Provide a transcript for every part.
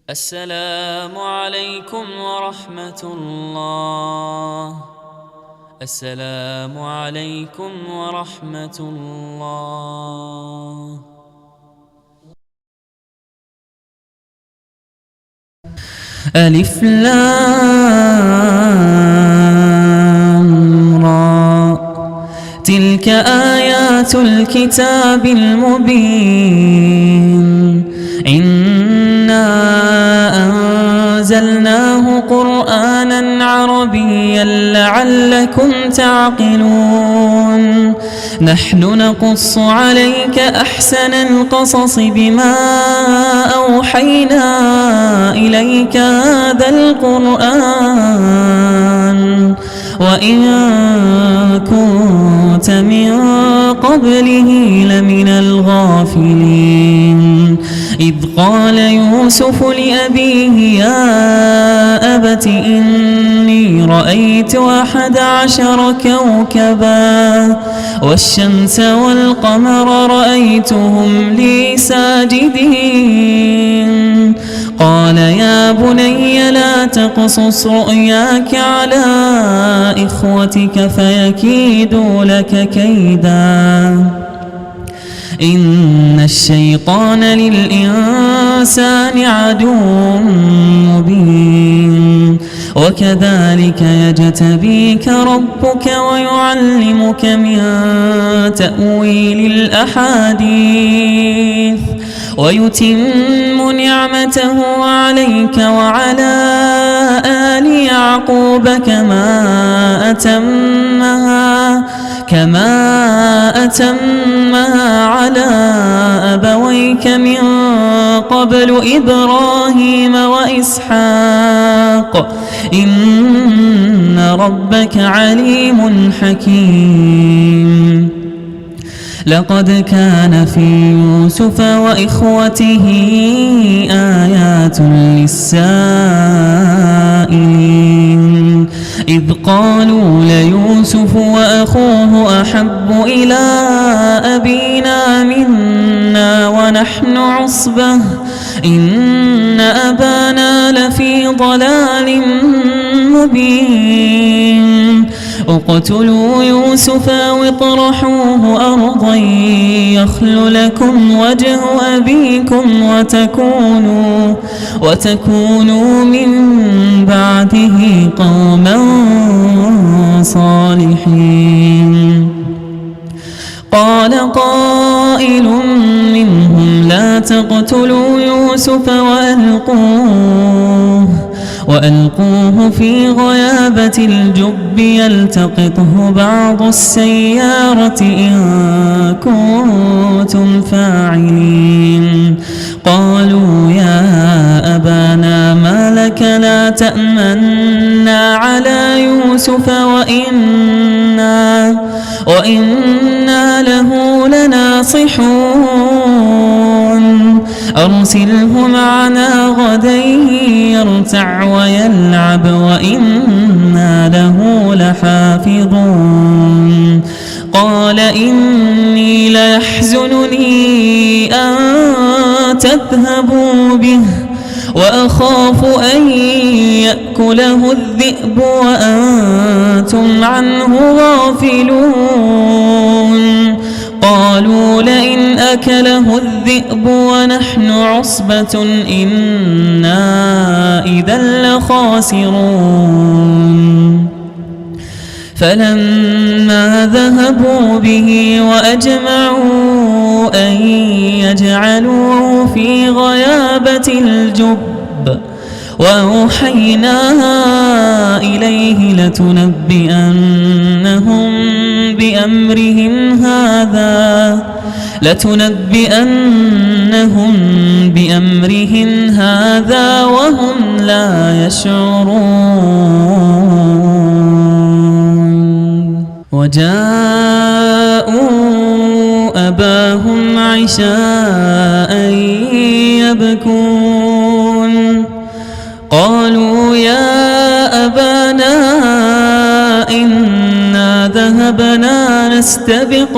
السلام عليكم ورحمة الله. السلام عليكم ورحمة الله. ألف لام را، تلك آيات الكتاب المبين. إنا أنزلناه قرآنا عربيا لعلكم تعقلون. نحن نقص عليك أحسن القصص بما أوحينا إليك هذا القرآن وإن كنت من قبله لمن الغافلين. إذ قال يوسف لأبيه يا أبت إني رأيت 11 كوكبا والشمس والقمر رأيتهم لي ساجدين. قال يا بني لا تقصص رؤياك على إخوتك فيكيدوا لك كيدا. إن الشيطان للإنسان عدو مبين. وكذلك يجتبيك ربك ويعلمك من تأويل الأحاديث ويتم نعمته عليك وعلى آل يعقوب كما أتمها على أبويك من قبل إبراهيم وإسحاق إن ربك عليم حكيم. لقد كان في يوسف وإخوته آيات للسائلين. إذ قالوا ليوسف وأخوه أحب إلى أبينا منا ونحن عصبة إن أبانا لفي ضلال مبين. اقتلوا يوسف أو اطرحوه أرضا يخل لكم وجه أبيكم وتكونوا من بعده قوما صالحين. قال قائل منهم لا تقتلوا يوسف وألقوه في غيابة الجب يلتقطه بعض السيارة إن كنتم فاعلين. قالوا يا أبانا ما لك لا تأمنا على يوسف وإنا له لناصحون. أرسله معنا غدا يرتع ويلعب وإنا له لحافظون. قال إني ليحزنني أن تذهبوا به وأخاف أن يأكله الذئب وأنتم عنه غافلون. قالوا لئن أكله الذئب ونحن عصبة إنا إذا لخاسرون. فلما ذهبوا به وأجمعوا أن يجعلوه في غيابة الجب وأوحينا إليه لتنبئنهم بأمرهم هذا وهم لا يشعرون. وجاءوا أباهم عشاء يبكون. قالوا يا أبانا إنا ذهبنا نستبق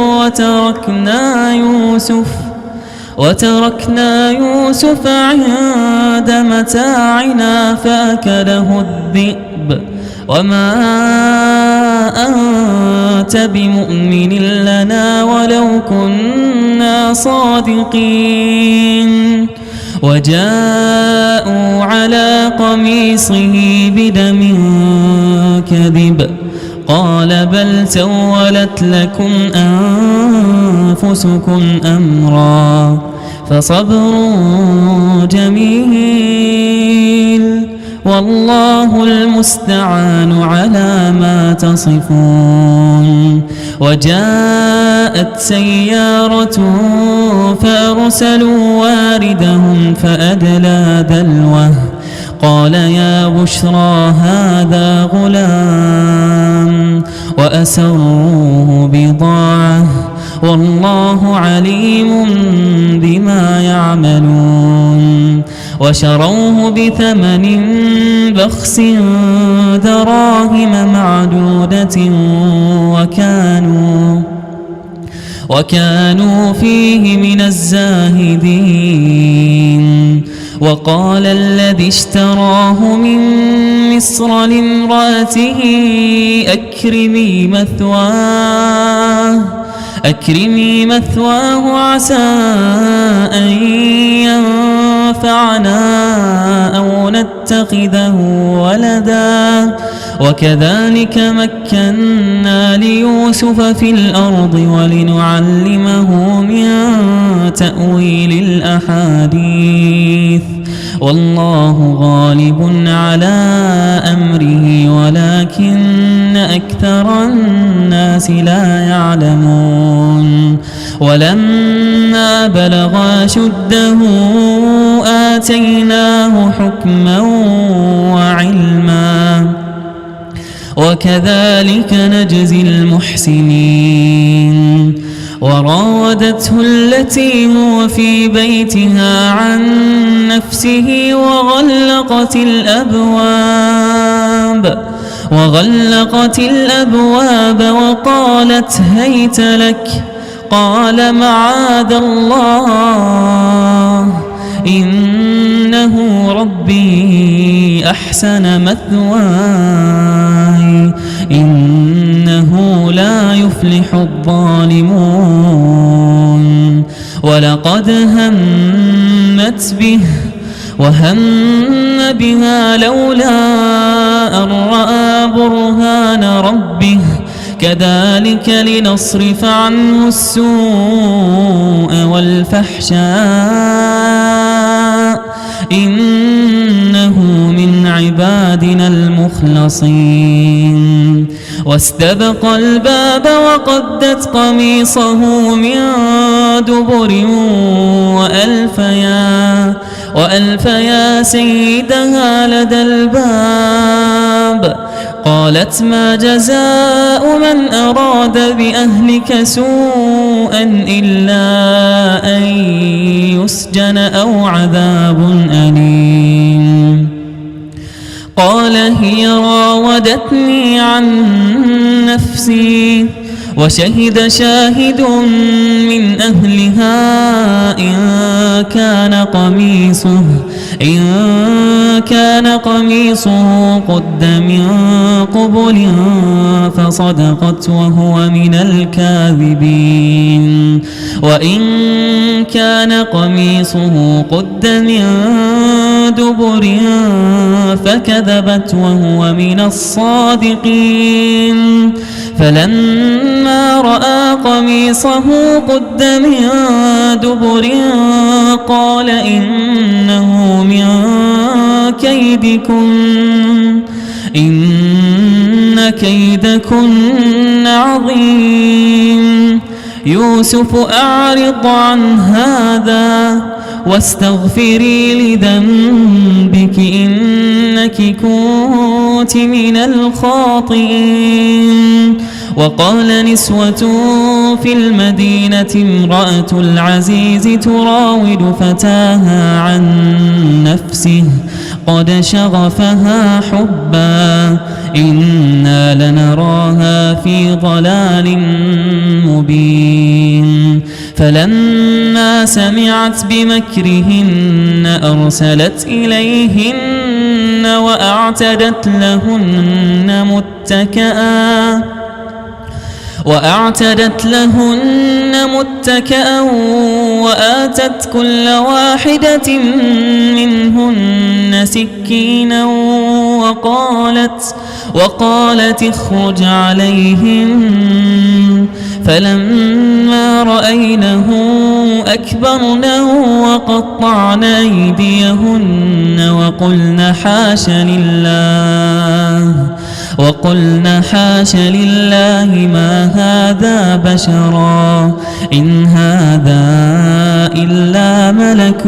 وتركنا يوسف عند بعد متاعنا فأكله الذئب وما أنت بمؤمن لنا ولو كنا صادقين وجاءوا على قميصه بدم كذب قال بل سولت لكم أنفسكم أمرا فصبر جميل والله المستعان على ما تصفون. وجاءت سيارة فأرسلوا واردهم فأدلى دلوه قال يا بشرى هذا غلام وأسروه بضاعة والله عليم بما يعملون وشروه بثمن بخس دراهم معدودة وكانوا فيه من الزاهدين. وقال الذي اشتراه من مصر لامرأته أكرمي مثواه عسى أن ينفعنا أو نتخذه ولدا وكذلك مكنا ليوسف في الأرض ولنعلمه من تأويل الأحاديث والله غالب على أمره ولكن أكثر الناس لا يعلمون. ولما بلغ أشده آتيناه حكما وعلما وكذلك نجزي المحسنين. وراودته التي هو في بيتها عن نفسه وغلقت الأبواب وقالت هيت لك قال معاذ الله إنه ربي أحسن مثواي إنه لا يفلح الظالمون. ولقد همت به وهم بها لولا أن رأى برهان ربه كذلك لنصرف عنه السوء والفحشاء إنه من عبادنا المخلصين. واستبق الباب وقدت قميصه من دبر وألف يا سيدها لدى الباب قالت ما جزاء من أراد بأهلك سوءا إلا أن يسجن أو عذاب أليم. قال هي راودتني عن نفسي وشهد شاهد من أهلها إن كان قميصه قد من قبل فصدقت وهو من الكاذبين وإن كان قميصه قد من دبر فكذبت وهو من الصادقين. فلما رأى قميصه قد من دبر قال إنه من كيدكن إن كيدكن عظيم. يوسف أعرض عن هذا واستغفري لذنبك إنك كنت من الخاطئين. وقال نسوة في المدينة امرأة العزيز تراود فتاها عن نفسه قد شغفها حبا إنا لنراها في ضلال مبين. فلما سمعت بمكرهن أرسلت إليهن وأعتدت لهن متكأ وآتت كل واحدة منهن سكينا وقالت اخرج عليهم. فلما رأينه أكبرنه وقطعن أيديهن وقلن حاش لله ما هذا بشرا إن هذا إلا ملك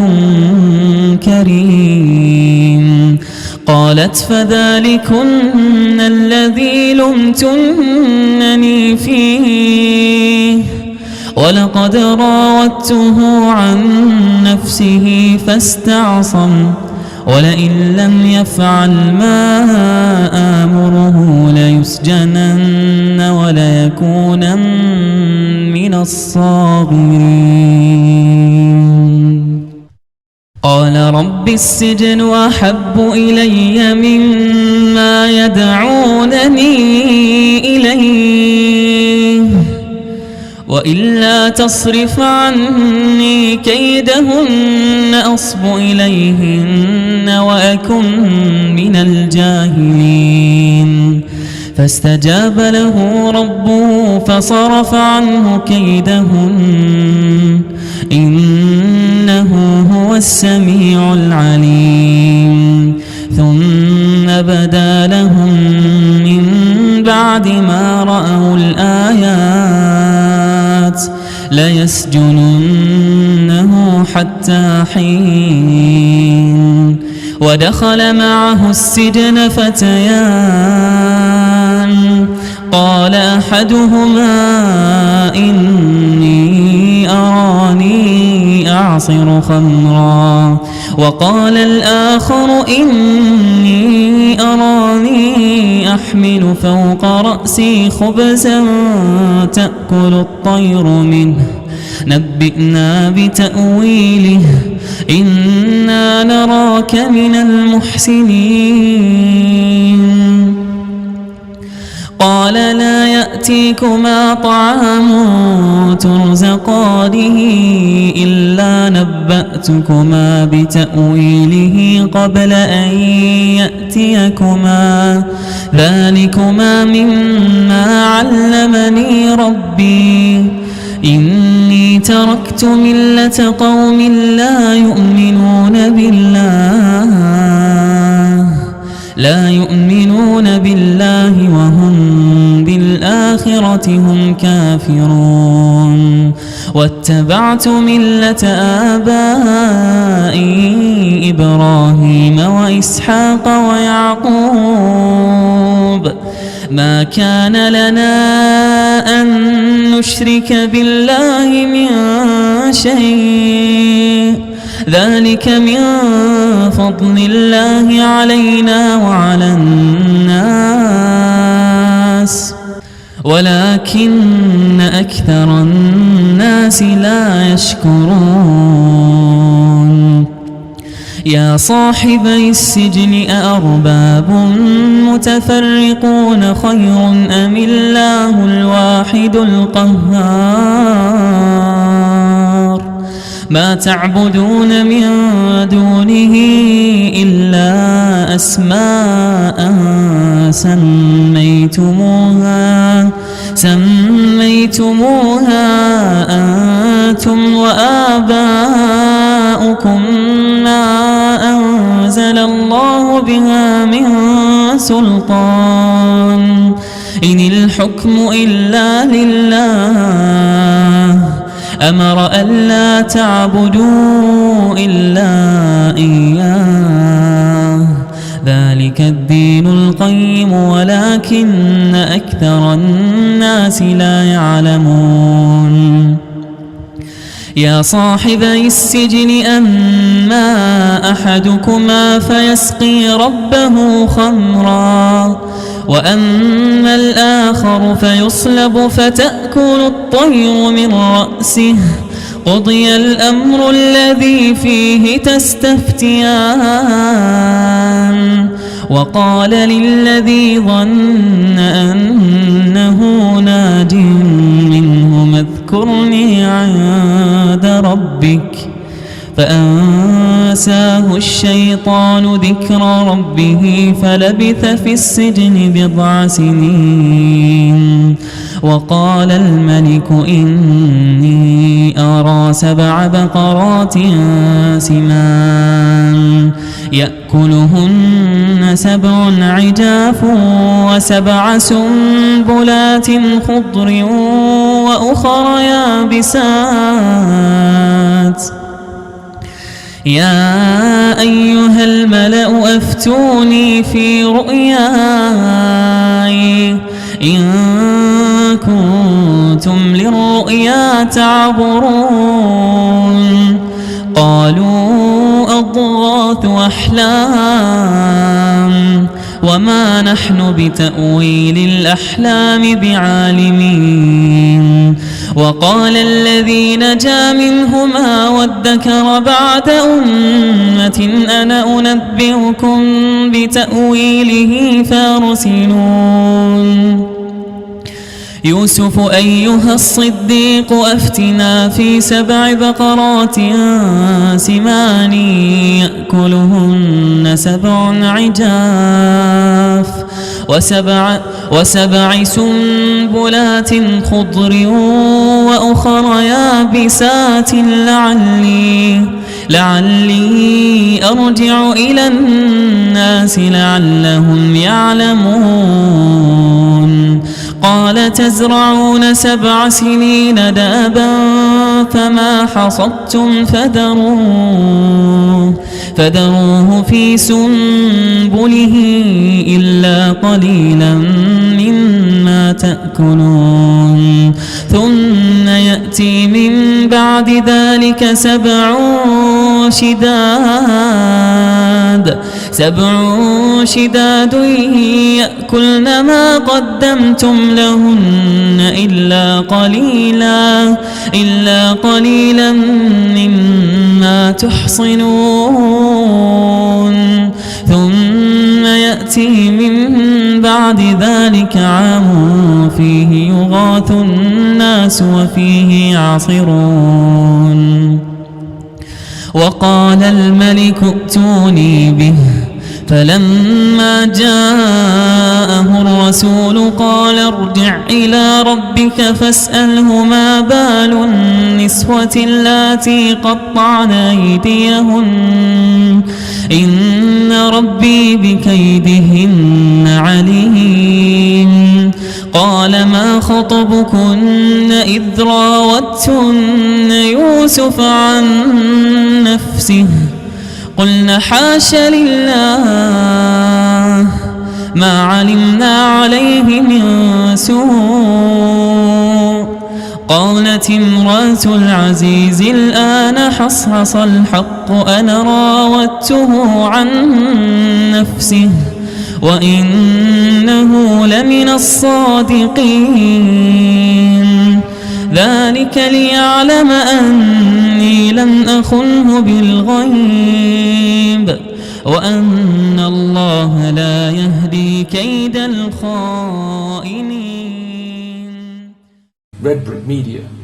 كريم. قالت فذلكن الذي لمتنني فيه ولقد راودته عن نفسه فاستعصم ولئن لم يفعل ما آمره ليسجنن وليكونن من الصاغرين. قال رب السجن أحب إلي مما يدعونني إليه وإلا تصرف عني كيدهن أصب إليهن وأكن من الجاهلين. فاستجاب له ربه فصرف عنه كيدهن إنه هو السميع العليم. ثم بدا لهم من بعد ما رأوا الآيات ليسجننه حتى حين. ودخل معه السجن فتيان قال أحدهما إني أراني أعصر خمرا وقال الآخر إني أراني أحمل فوق رأسي خبزا تأكل الطير منه نبئنا بتأويله إنا نراك من المحسنين. قال لا يأتيكما طعام ترزقانه إلا نبأتكما بتأويله قبل أن يأتيكما ذلكما مما علمني ربي إني تركت ملة قوم لا يؤمنون بالله وهم بالآخرة هم كافرون. واتبعت ملة آبائي إبراهيم وإسحاق ويعقوب ما كان لنا أن نشرك بالله من شيء ذلك من فضل الله علينا وعلى الناس ولكن أكثر الناس لا يشكرون. يا صاحبي السجن أأرباب متفرقون خير أم الله الواحد القهار ما تعبدون من دونه إلا أسماء سميتموها أنتم وآباؤكم ما أنزل الله بها من سلطان إن الحكم إلا لله أمر ألا تعبدوا إلا إياه ذلك الدين القيم ولكن أكثر الناس لا يعلمون. يا صاحبي السجن أما أحدكما فيسقي ربه خمرا وأما الآخر فيصلب فتأكل الطير من رأسه قضي الأمر الذي فيه تستفتيان وقال للذي ظن أنه ناج منه اذكرني عند ربك فأنساه الشيطان ذكر ربه فلبث في السجن 10 سنين وقال الملك إني أرى 7 بقرات سمان يأكلهن 7 عجاف و7 سنبلات خضر وأخر يابسات يا أيها الملأ أفتوني في رؤياي إن كنتم للرؤيا تعبرون قالوا أضغاث أحلام وما نحن بتأويل الأحلام بعالمين وقال الذي نجا منهما وادكر بعد أمة أنا أنبئكم بتأويله فارسلون يوسف أيها الصديق أفتنا في 7 بقرات سمان يأكلهن 7 عجاف و7 سنبلات خضر وأخر يابسات لعلي أرجع إلى الناس لعلهم يعلمون قال تزرعون 7 سنين دابا فما حصدتم فذروه في سنبله إلا قليلا مما تأكلون ثم يأتي من بعد ذلك 7 شداد يأكلن ما قدمتم لهن إلا قليلا مما تحصنون ثم يأتي من بعد ذلك عام فيه يغاث الناس وفيه يعصرون وقال الملك ائتوني به فلما جاءه الرسول قال ارجع إلى ربك فاسأله ما بال النسوة اللاتي قطعن أيديهن إن ربي بكيدهن عليم قال ما خطبكن إذ راوتن يوسف عن نفسه قلنا حاش لله ما علمنا عليه من سوء قالت امرأة العزيز الآن حصحص الحق أنا راودته عن نفسه وإنه لمن الصادقين ذلك ليعلم أني لم أخنه بالغيب وأن الله لا يهدي كيد الخائنين. Red Brick Media.